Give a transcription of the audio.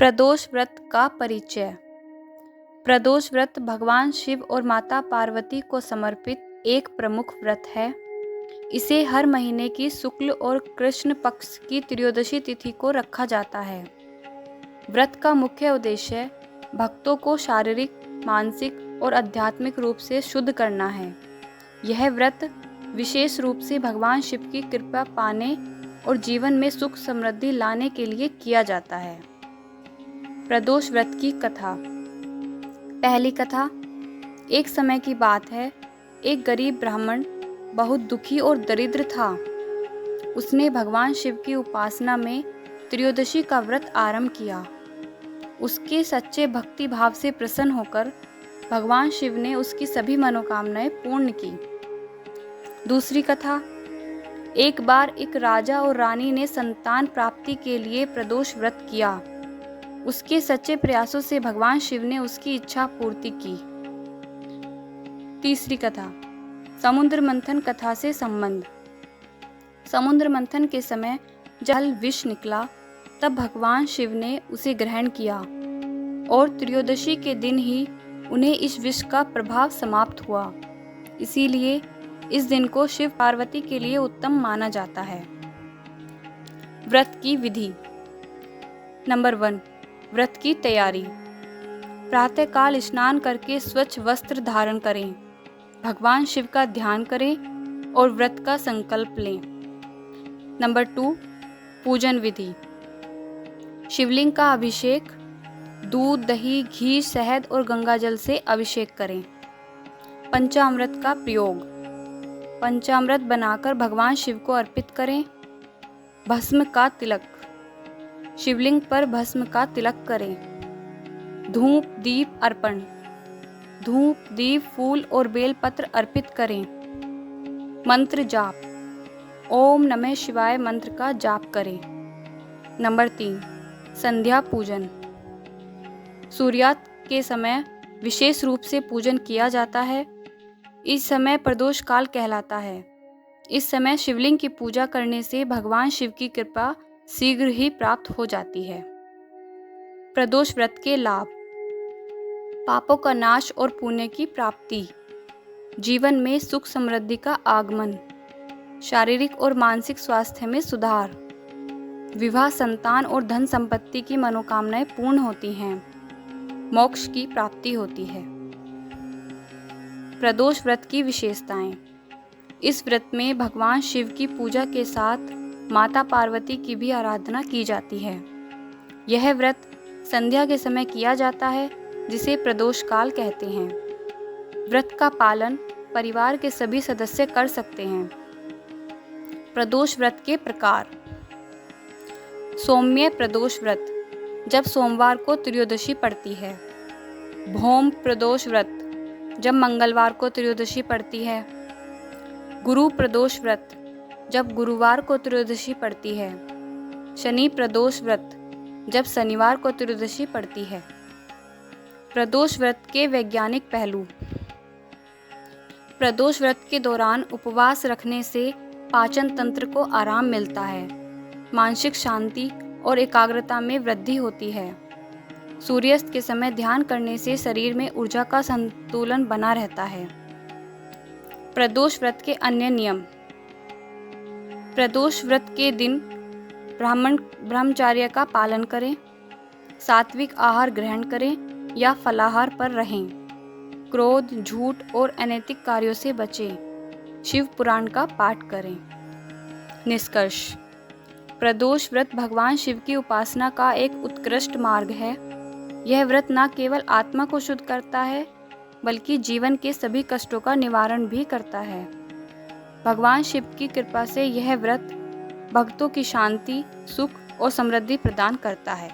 प्रदोष व्रत का परिचय। प्रदोष व्रत भगवान शिव और माता पार्वती को समर्पित एक प्रमुख व्रत है। इसे हर महीने की शुक्ल और कृष्ण पक्ष की त्रयोदशी तिथि को रखा जाता है। व्रत का मुख्य उद्देश्य भक्तों को शारीरिक, मानसिक और आध्यात्मिक रूप से शुद्ध करना है। यह व्रत विशेष रूप से भगवान शिव की कृपा पाने और जीवन में सुख समृद्धि लाने के लिए किया जाता है। प्रदोष व्रत की कथा। पहली कथा। एक समय की बात है, एक गरीब ब्राह्मण बहुत दुखी और दरिद्र था। उसने भगवान शिव की उपासना में त्रयोदशी का व्रत आरंभ किया। उसके सच्चे भक्ति भाव से प्रसन्न होकर भगवान शिव ने उसकी सभी मनोकामनाएं पूर्ण की। दूसरी कथा। एक बार एक राजा और रानी ने संतान प्राप्ति के लिए प्रदोष व्रत किया। उसके सच्चे प्रयासों से भगवान शिव ने उसकी इच्छा पूर्ति की। तीसरी कथा। समुद्र मंथन कथा से संबंध। समुद्र मंथन के समय जल विष निकला, तब भगवान शिव ने उसे ग्रहण किया और त्रयोदशी के दिन ही उन्हें इस विष का प्रभाव समाप्त हुआ। इसीलिए इस दिन को शिव पार्वती के लिए उत्तम माना जाता है। व्रत की विधि। नंबर 1। व्रत की तैयारी। प्रातःकाल स्नान करके स्वच्छ वस्त्र धारण करें, भगवान शिव का ध्यान करें और व्रत का संकल्प लें। नंबर 2। पूजन विधि। शिवलिंग का अभिषेक दूध, दही, घी, शहद और गंगाजल से अभिषेक करें। पंचामृत का प्रयोग। पंचामृत बनाकर भगवान शिव को अर्पित करें। भस्म का तिलक। शिवलिंग पर भस्म का तिलक करें। धूप दीप अर्पण। धूप, दीप, फूल और बेलपत्र अर्पित करें। मंत्र जाप। ओम नमः शिवाय मंत्र का जाप करें। नंबर 3। संध्या पूजन। सूर्यास्त के समय विशेष रूप से पूजन किया जाता है। इस समय प्रदोष काल कहलाता है। इस समय शिवलिंग की पूजा करने से भगवान शिव की कृपा शीघ्र ही प्राप्त हो जाती है। प्रदोष व्रत के लाभ। पापों का नाश और पुण्य की प्राप्ति। जीवन में सुख समृद्धि का आगमन। शारीरिक और मानसिक स्वास्थ्य में सुधार। विवाह, संतान और धन संपत्ति की मनोकामनाएं पूर्ण होती हैं। मोक्ष की प्राप्ति होती है। प्रदोष व्रत की विशेषताएं। इस व्रत में भगवान शिव की पूजा के साथ माता पार्वती की भी आराधना की जाती है। यह व्रत संध्या के समय किया जाता है, जिसे प्रदोष काल कहते हैं। व्रत का पालन परिवार के सभी सदस्य कर सकते हैं। प्रदोष व्रत के प्रकार। सौम्य प्रदोष व्रत, जब सोमवार को त्रयोदशी पड़ती है। भौम प्रदोष व्रत, जब मंगलवार को त्रयोदशी पड़ती है। गुरु प्रदोष व्रत, जब गुरुवार को त्रयोदशी पड़ती है। शनि प्रदोष व्रत, जब शनिवार को त्रयोदशी पड़ती है। प्रदोष व्रत के वैज्ञानिक पहलू। प्रदोष व्रत के दौरान उपवास रखने से पाचन तंत्र को आराम मिलता है, मानसिक शांति और एकाग्रता में वृद्धि होती है। सूर्यास्त के समय ध्यान करने से शरीर में ऊर्जा का संतुलन बना रहता है। प्रदोष व्रत के अन्य नियम। प्रदोष व्रत के दिन ब्रह्मचर्य का पालन करें। सात्विक आहार ग्रहण करें या फलाहार पर रहें। क्रोध, झूठ और अनैतिक कार्यों से बचें। शिव पुराण का पाठ करें। निष्कर्ष। प्रदोष व्रत भगवान शिव की उपासना का एक उत्कृष्ट मार्ग है। यह व्रत न केवल आत्मा को शुद्ध करता है, बल्कि जीवन के सभी कष्टों का निवारण भी करता है। भगवान शिव की कृपा से यह व्रत भक्तों की शांति, सुख और समृद्धि प्रदान करता है।